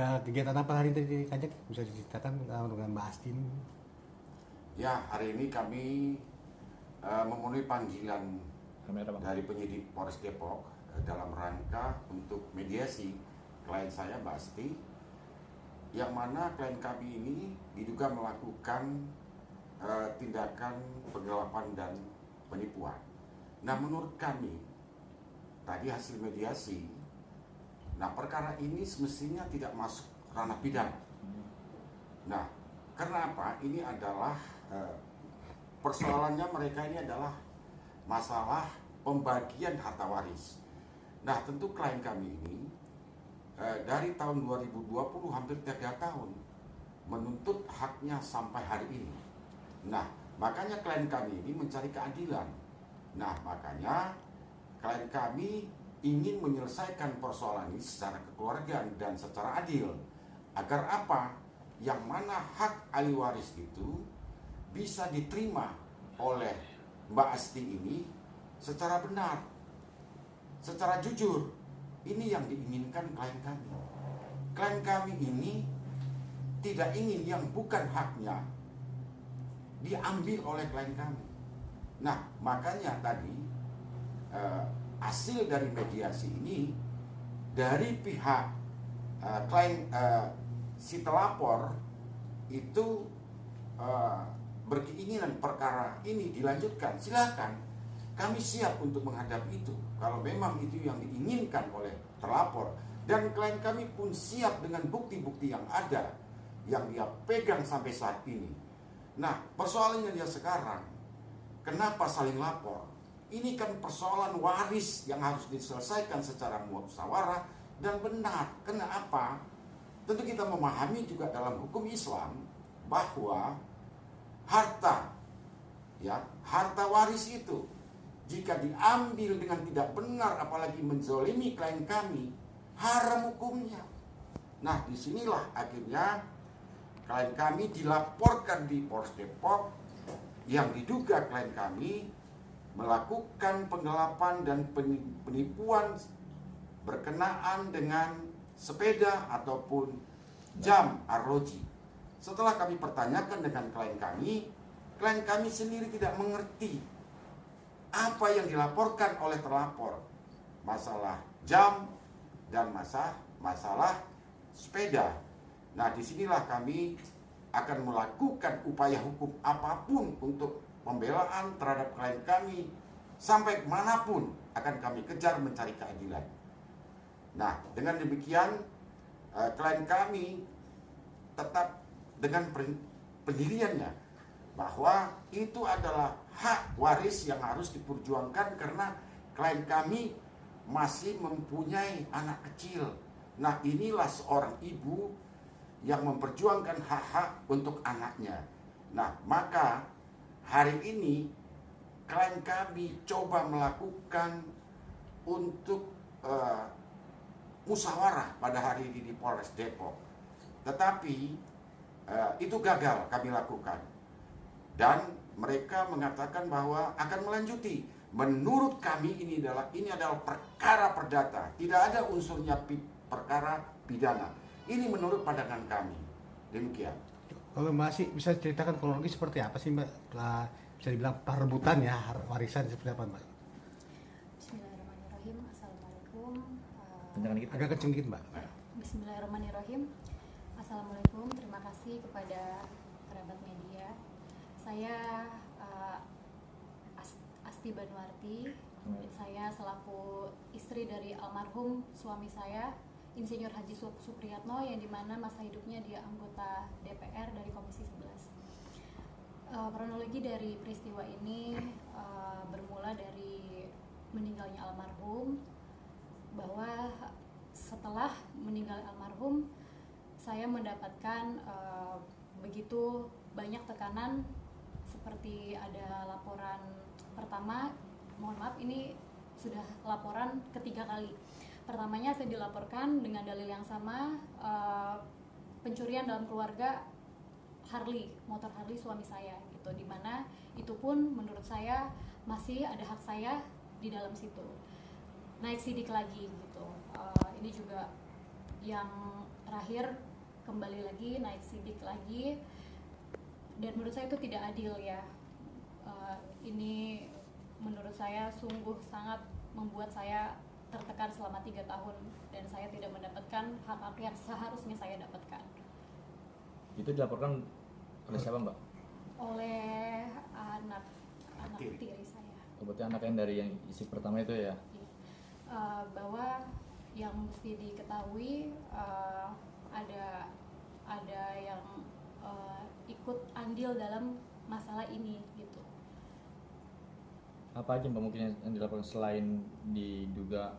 Ada kegiatan apa hari ini di Kajak? Bisa diceritakan dengan Mbak Asti ini? Ya, hari ini kami memenuhi panggilan dari penyidik Polres Depok dalam rangka untuk mediasi klien saya, Mbak Asti, yang mana klien kami ini diduga melakukan tindakan penggelapan dan penipuan. Nah, menurut kami, tadi hasil mediasi, perkara ini semestinya tidak masuk ranah pidana. Nah, karena apa? Ini adalah persoalannya mereka ini adalah masalah pembagian harta waris. Nah, tentu klien kami ini dari tahun 2020 hampir 3 tahun menuntut haknya sampai hari ini. Nah, makanya klien kami ini mencari keadilan. Nah, makanya klien kami ingin menyelesaikan persoalan ini secara kekeluargaan dan secara adil. Agar apa? Yang mana hak ahli waris itu bisa diterima oleh Mbak Asti ini secara benar, secara jujur. Ini yang diinginkan klien kami. Klien kami ini tidak ingin yang bukan haknya diambil oleh klien kami. Nah, makanya tadi hasil dari mediasi ini dari pihak klien si telapor itu berkeinginan perkara ini dilanjutkan, silakan, kami siap untuk menghadapi itu kalau memang itu yang diinginkan oleh terlapor, dan klien kami pun siap dengan bukti-bukti yang ada yang dia pegang sampai saat ini. Nah, persoalannya dia sekarang, kenapa saling lapor? Ini kan persoalan waris yang harus diselesaikan secara musyawarah dan benar. Kenapa? Tentu kita memahami juga dalam hukum Islam bahwa harta waris itu jika diambil dengan tidak benar, apalagi menzolimi klien kami, haram hukumnya. Nah, disinilah akhirnya klien kami dilaporkan di Polres Depok yang diduga klien kami melakukan penggelapan dan penipuan berkenaan dengan sepeda ataupun jam arloji. Setelah kami pertanyakan dengan klien kami sendiri tidak mengerti apa yang dilaporkan oleh terlapor, masalah jam dan masalah sepeda. Nah, disinilah kami akan melakukan upaya hukum apapun untuk pembelaan terhadap klien kami, sampai manapun akan kami kejar mencari keadilan. Nah, dengan demikian klien kami tetap dengan pendiriannya bahwa itu adalah hak waris yang harus diperjuangkan karena klien kami masih mempunyai anak kecil. Nah, inilah seorang ibu yang memperjuangkan hak-hak untuk anaknya. Nah, maka hari ini klien kami coba melakukan untuk musyawarah pada hari ini di Polres Depok. Tetapi itu gagal kami lakukan. Dan mereka mengatakan bahwa akan melanjuti. Menurut kami ini adalah perkara perdata, tidak ada unsurnya perkara pidana. Ini menurut pandangan kami. Demikian. Kalau Mbak Asti bisa ceritakan kronologi seperti apa sih Mbak? Bisa dibilang perebutan ya warisan seperti apa Mbak? Bismillahirrahmanirrahim. Assalamualaikum. Agak kenceng gitu Mbak. Bismillahirrahmanirrahim. Assalamualaikum. Terima kasih kepada kerabat media. Saya Asti Banuarti. Saya selaku istri dari almarhum suami saya, Insinyur Haji Supriyatno, yang dimana masa hidupnya dia anggota DPR dari Komisi 11. Kronologi dari peristiwa ini bermula dari meninggalnya almarhum, bahwa setelah meninggal almarhum saya mendapatkan begitu banyak tekanan, seperti ada laporan pertama, mohon maaf ini sudah laporan ketiga kali. Pertamanya saya dilaporkan dengan dalil yang sama, pencurian dalam keluarga motor Harley suami saya gitu, dimana itu pun menurut saya masih ada hak saya di dalam situ. Naik sidik lagi gitu. Ini juga yang terakhir kembali lagi naik sidik lagi, dan menurut saya itu tidak adil ya. Ini menurut saya sungguh sangat membuat saya tertekan selama 3 tahun dan saya tidak mendapatkan hak-hak yang seharusnya saya dapatkan. Itu dilaporkan oleh siapa, Mbak? Oleh anak tiri saya. Berarti anak yang dari yang isi pertama itu ya? Bahwa yang mesti diketahui ada yang ikut andil dalam masalah ini gitu. Apa aja Mbak mungkin yang dilaporkan selain diduga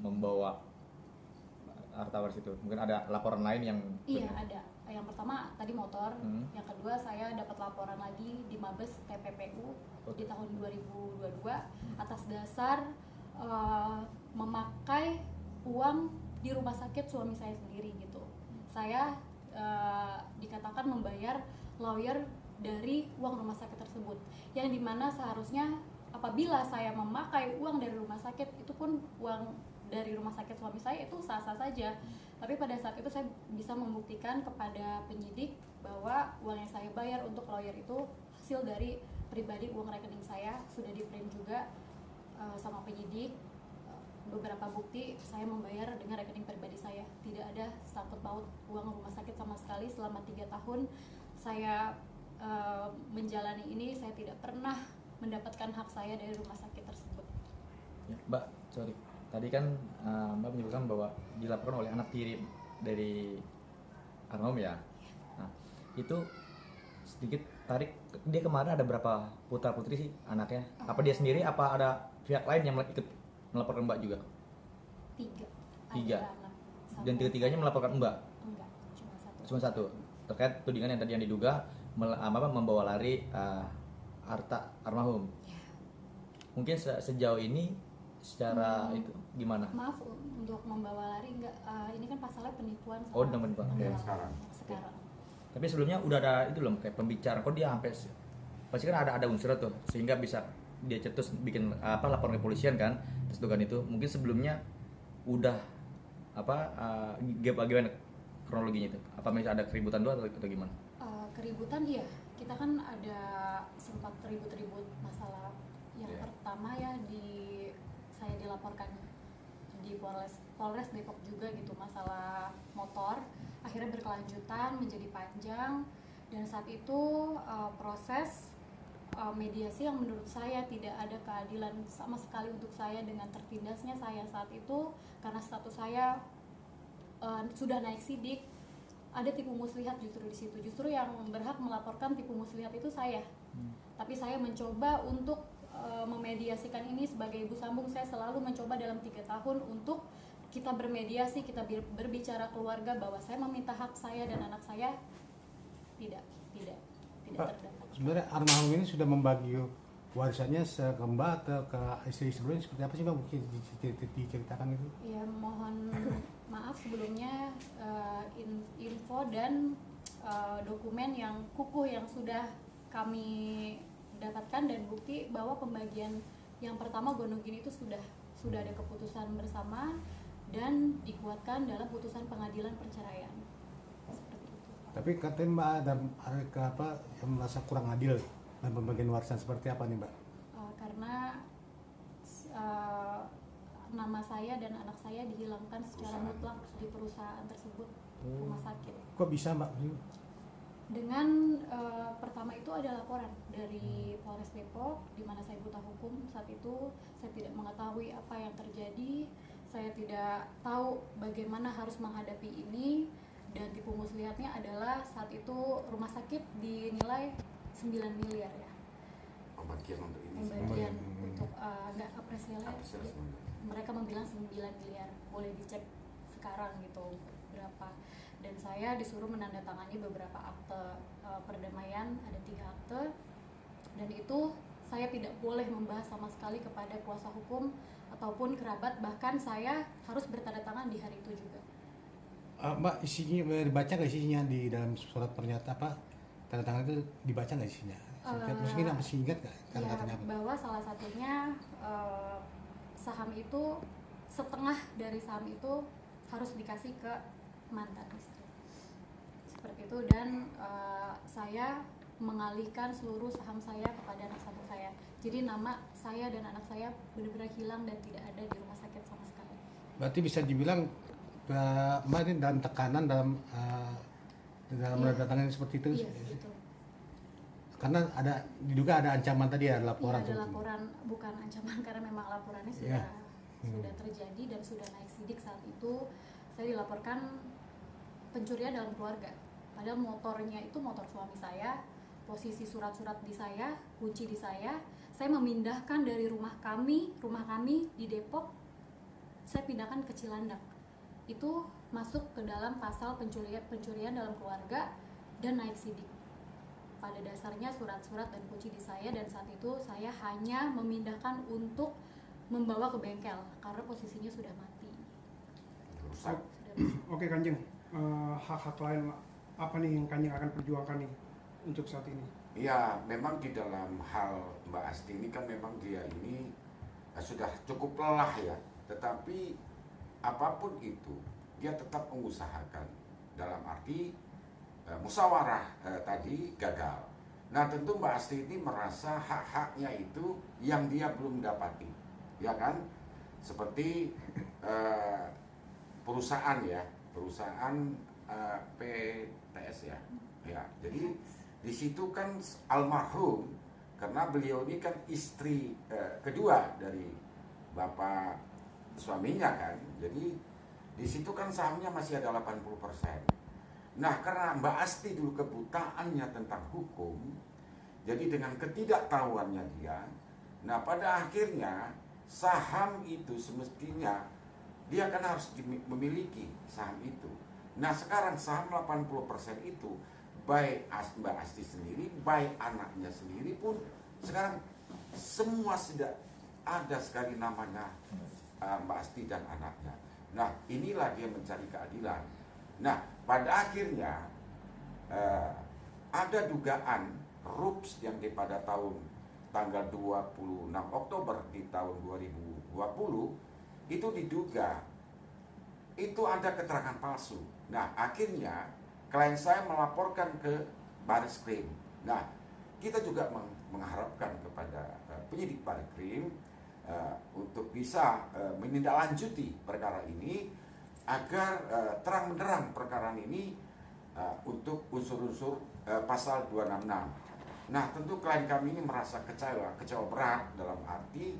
membawa harta waris itu? Mungkin ada laporan lain yang Iya ada. Yang pertama tadi motor, yang kedua saya dapat laporan lagi di Mabes TPPU di tahun 2022 atas dasar memakai uang di rumah sakit suami saya sendiri gitu. Saya dikatakan membayar lawyer dari uang rumah sakit tersebut, yang dimana seharusnya apabila saya memakai uang dari rumah sakit, itu pun uang dari rumah sakit suami saya itu sah-sah saja. Tapi pada saat itu saya bisa membuktikan kepada penyidik bahwa uang yang saya bayar untuk lawyer itu hasil dari pribadi, uang rekening saya sudah di-print juga sama penyidik. Beberapa bukti saya membayar dengan rekening pribadi saya, tidak ada sangkut paut uang rumah sakit sama sekali. Selama 3 tahun saya menjalani ini, saya tidak pernah mendapatkan hak saya dari rumah sakit tersebut. ya, Mbak, sorry. Tadi kan Mbak menyebutkan bahwa dilaporkan oleh anak tiri dari almarhum ya. Nah, itu sedikit tarik, dia kemarin ada berapa putra putri sih anaknya? Apa dia sendiri? Apa ada pihak lain yang ikut melaporkan Mbak juga? 3. Tiga. Ada anak sama Dan tiga-tiganya melaporkan Mbak? enggak, cuma 1. Cuma 1. Terkait tudingan yang tadi yang diduga membawa lari harta almarhum. Ya. Mungkin sejauh ini secara itu gimana? Maaf untuk membawa lari enggak, ini kan pasalnya penipuan sama Oh, udah penipuan. penggalangan Sekarang. sekarang. Tapi sebelumnya udah ada itu loh kayak pembicaraan, kok dia sampai pasti kan ada unsur tuh sehingga bisa dia cetus bikin laporan ke polisian kan terus dugaan itu. Mungkin sebelumnya udah gimana kronologinya itu? Apa misalnya ada keributan dulu atau gimana? Keributan iya, kita kan ada sempat ribut-ribut masalah yang Yeah. pertama ya saya dilaporkan di Polres Depok juga gitu, masalah motor akhirnya berkelanjutan menjadi panjang, dan saat itu proses mediasi yang menurut saya tidak ada keadilan sama sekali untuk saya dengan tertindasnya saya saat itu, karena status saya sudah naik sidik. Ada tipu muslihat justru di situ, justru yang berhak melaporkan tipu muslihat itu saya. Tapi saya mencoba untuk memediasikan ini sebagai ibu sambung. Saya selalu mencoba dalam 3 tahun untuk kita bermediasi, kita berbicara keluarga bahwa saya meminta hak saya dan anak saya tidak Pak, terdapat. sebenarnya almarhum ini sudah membagi warisannya ke Mbak atau ke istri sebelumnya seperti apa sih Mbak? Mungkin diceritakan itu. Ya, mohon maaf sebelumnya info dan dokumen yang kukuh yang sudah kami dapatkan dan bukti bahwa pembagian yang pertama gonogin itu sudah ada keputusan bersama dan dikuatkan dalam putusan pengadilan perceraian. Seperti itu. Tapi katanya Mbak ada yang merasa kurang adil dalam pembagian warisan seperti apa nih Mbak? Karena nama saya dan anak saya dihilangkan secara mutlak di perusahaan tersebut, rumah sakit. Kok bisa Mbak? Dengan pertama itu ada laporan dari Polres Depok di mana saya buta hukum saat itu. Saya tidak mengetahui apa yang terjadi, saya tidak tahu bagaimana harus menghadapi ini, dan tipu muslihatnya adalah saat itu rumah sakit dinilai 9 miliar ya. Pembagian untuk ini. Pembagian untuk nggak apresialnya Apresiasi. mereka membilang 9 miliar, boleh dicek sekarang gitu berapa. Dan saya disuruh menandatangani beberapa akte perdamaian, ada 3 akte, dan itu saya tidak boleh membahas sama sekali kepada kuasa hukum ataupun kerabat, bahkan saya harus bertanda tangan di hari itu juga. Mbak, isinya dibaca nggak isinya di dalam surat pernyataan tanda tangan itu dibaca nggak isinya? Mungkin apa sih ingat nggak kata-katanya apa? Bahwa salah satunya saham itu, setengah dari saham itu harus dikasih ke mantan istri. Seperti itu, dan saya mengalihkan seluruh saham saya kepada anak satu saya. Jadi nama saya dan anak saya benar-benar hilang dan tidak ada di rumah sakit sama sekali. Berarti bisa dibilang Mbak ini dalam tekanan dalam Iya. menandatangani seperti itu. Iya, betul. Karena diduga ada ancaman tadi ya, laporan. Iya, ada laporan, bukan ancaman karena memang laporannya Iya. sudah terjadi dan sudah naik sidik. Saat itu saya dilaporkan pencurian dalam keluarga. Padahal motornya itu motor suami saya, posisi surat-surat di saya, kunci di saya. Saya memindahkan dari rumah kami di Depok, saya pindahkan ke Cilandak. Itu masuk ke dalam pasal pencurian dalam keluarga dan naik sidik. Pada dasarnya surat-surat dan kunci di saya, dan saat itu saya hanya memindahkan untuk membawa ke bengkel karena posisinya sudah mati. Rusak. Oke Kanjeng, hak-hak lain apa nih yang Kanjeng akan perjuangkan nih untuk saat ini? Ya, memang di dalam hal Mbak Asti ini kan memang dia ini sudah cukup lelah ya. Tetapi apapun itu, dia tetap mengusahakan. Dalam arti musyawarah tadi gagal. Nah tentu Mbak Asti ini merasa hak-haknya itu yang dia belum dapati, ya kan? Seperti perusahaan ya, perusahaan PTS ya. Ya, jadi di situ kan almarhum, karena beliau ini kan istri kedua dari bapak suaminya kan. Jadi di situ kan sahamnya masih ada 80%. Nah, karena Mbak Asti dulu kebutaannya tentang hukum, jadi dengan ketidaktahuannya dia, nah pada akhirnya saham itu semestinya dia kan harus memiliki saham itu. Nah, sekarang saham 80% itu baik Mbak Asti sendiri, baik anaknya sendiri pun sekarang semua sudah ada sekali namanya Mbak Asti dan anaknya. Nah, inilah dia mencari keadilan. Nah, pada akhirnya ada dugaan RUPS yang pada tanggal 26 Oktober di tahun 2020 itu diduga itu ada keterangan palsu. Nah, akhirnya klien saya melaporkan ke Barreskrim. Nah, kita juga mengharapkan kepada penyidik Barreskrim untuk bisa menindaklanjuti perkara ini agar terang benderang perkara ini untuk unsur-unsur pasal 266. Nah, tentu klien kami ini merasa kecewa berat dalam arti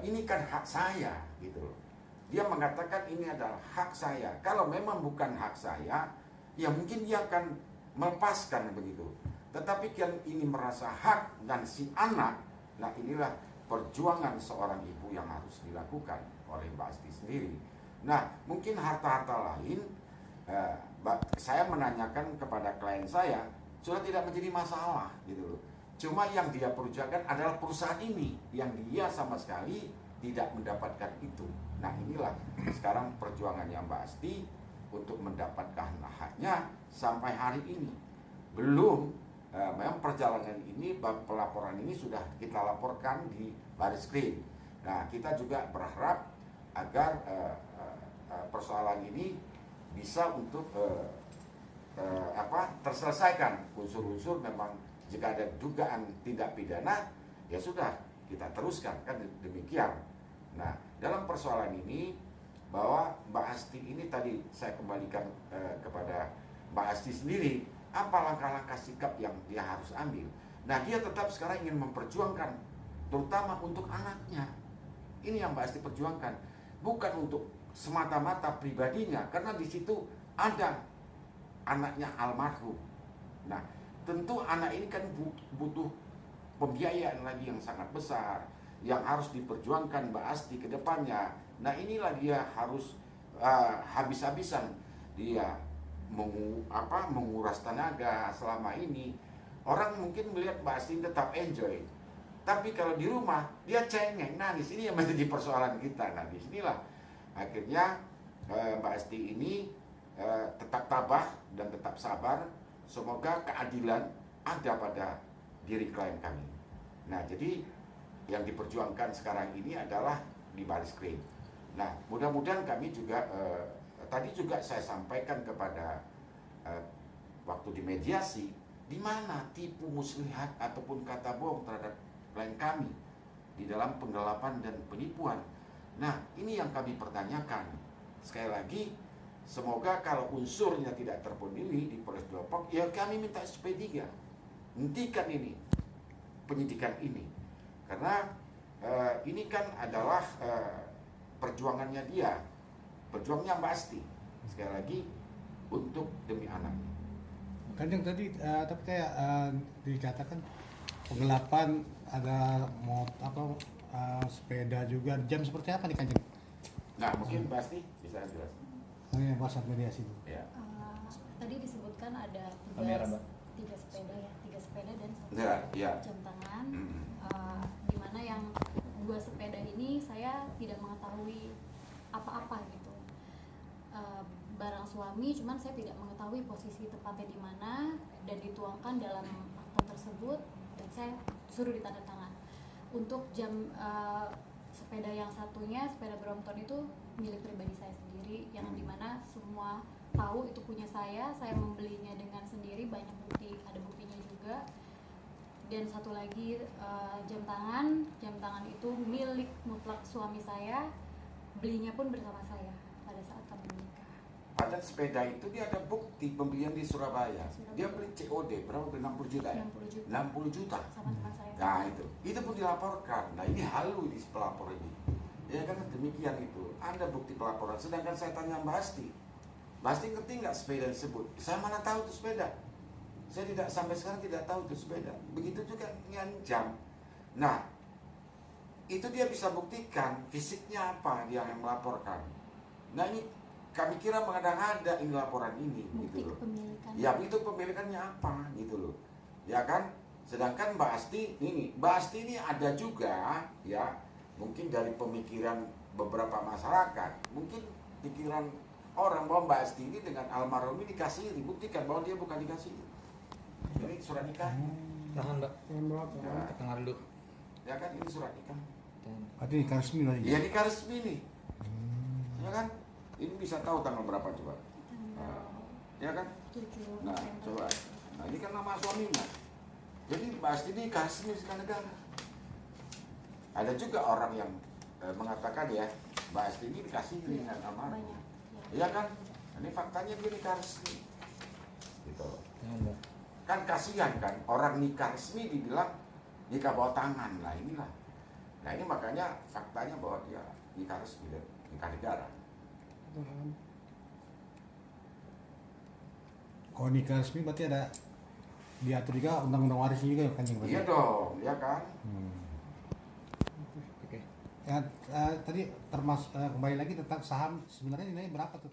ini kan hak saya gitu loh. Dia mengatakan ini adalah hak saya. Kalau memang bukan hak saya, ya mungkin dia akan melepaskan begitu. Tetapi yang ini merasa hak dan si anak, nah inilah perjuangan seorang ibu yang harus dilakukan oleh Mbak Asti sendiri. Nah, mungkin harta-harta lain, saya menanyakan kepada klien saya, sudah tidak menjadi masalah gitu loh. Cuma yang dia perjuangkan adalah perusahaan ini, yang dia sama sekali tidak mendapatkan itu. Nah, inilah sekarang perjuangannya Mbak Asti untuk mendapatkan haknya sampai hari ini. Belum, memang perjalanan ini, pelaporan ini sudah kita laporkan di Barreskrim. Nah, kita juga berharap agar persoalan ini bisa untuk terselesaikan. Unsur-unsur memang jika ada dugaan tindak pidana, ya sudah kita teruskan, kan demikian. Nah, dalam persoalan ini bahwa Mbak Asti ini tadi saya kembalikan kepada Mbak Asti sendiri, apa langkah-langkah sikap yang dia harus ambil. Nah, dia tetap sekarang ingin memperjuangkan terutama untuk anaknya. Ini yang Mbak Asti perjuangkan, bukan untuk semata-mata pribadinya, karena di situ ada anaknya almarhum. Nah, tentu anak ini kan butuh pembiayaan lagi yang sangat besar yang harus diperjuangkan Mbak Asti ke depannya. Nah, inilah dia harus habis-habisan dia menguras tenaga selama ini. Orang mungkin melihat Mbak Asti tetap enjoy, tapi kalau di rumah dia cengeng, nangis. Ini yang menjadi persoalan kita. Nah, disinilah akhirnya Mbak Asti ini tetap tabah dan tetap sabar. Semoga keadilan ada pada diri klien kami. Nah, jadi yang diperjuangkan sekarang ini adalah di Barreskrim. Nah, mudah-mudahan kami juga tadi juga saya sampaikan kepada waktu di mediasi, di mana tipu muslihat ataupun kata bohong terhadap klien kami di dalam penggelapan dan penipuan. Nah, ini yang kami pertanyakan. Sekali lagi, semoga kalau unsurnya tidak terpenuhi di Polres Depok, ya kami minta SP3. Hentikan ini, penyidikan ini. Karena ini kan adalah perjuangannya dia, perjuangnya Mbak Asti. Sekali lagi, untuk demi anaknya. Kanjeng tadi tapi kayak dikatakan penggelapan ada sepeda juga, jam seperti apa nih Kanjeng? Nah, mungkin Mbak Asti bisa jelaskan. Oh iya, bahasa mediasi itu. Ya. Tadi disebutkan ada Kamera, Mbak. tiga sepeda dan satu Ya. jam tangan. Hmm. Di mana yang 2 sepeda ini saya tidak mengetahui apa-apa gitu. Barang suami, cuman saya tidak mengetahui posisi tepatnya di mana dan dituangkan dalam akta tersebut dan saya suruh ditandatangan. Untuk jam sepeda yang satunya, sepeda Brompton itu milik pribadi saya sendiri, yang dimana semua tahu itu punya saya membelinya dengan sendiri, banyak bukti, ada buktinya juga. Dan satu lagi jam tangan itu milik mutlak suami saya, belinya pun bersama saya pada saat kami menikah. Pada sepeda itu dia ada bukti pembelian di Surabaya. Dia beli COD berapa? 60 juta ya? 60 juta. 60 juta. Sama teman saya. Nah itu pun dilaporkan. Nah ini halu di pelapor ini. Ya kan demikian itu. Ada bukti pelaporan. Sedangkan saya tanya Mbak Asti ngerti nggak sepeda disebut? Saya mana tahu itu sepeda. Saya tidak sampai sekarang tidak tahu itu sepeda. Begitu juga dengan jam. Nah itu dia bisa buktikan fisiknya apa dia yang melaporkan. Nah ini kami kira mengada-ngada ini laporan ini, Bukti gitu loh. kepemilikan. Ya itu pemilikannya apa, gitu loh. Ya kan. Sedangkan Mbak Asti ini ada juga, ya mungkin dari pemikiran beberapa masyarakat, mungkin pikiran orang bahwa Mbak Asti ini dengan almarhum ini dikasih, dibuktikan bahwa dia bukan dikasih. Jadi surat nikah. Tahan, Mbak. Ya, Tengah dulu. ya kan ini surat nikah. Berarti nikah resmi lagi. Iya nikah resmi nih. Ya kan? Ini bisa tahu tanggal berapa coba? Ya kan? 7 Nah, November. coba. Nah, ini kan nama suaminya. Jadi Mbak Asti ini kasih misalkan negara. Ada juga orang yang mengatakan ya, Mbak Asti ini dikasih dengan almarhum. Banyak. Iya kan? Ini faktanya dia nikah resmi. Gitu. Tahan, Mbak. Kan kasihan kan, orang nikah resmi dibilang nikah bawah tangan. Nah inilah. Nah ini makanya faktanya bahwa dia nikah resmi dan nikah negara. Kalau nikah resmi berarti ada diatur juga undang-undang warisnya juga ya Kanjeng? Iya dong, ya kan? Oke. Ya, tadi termasuk kembali lagi tentang saham, sebenarnya nilainya berapa tuh?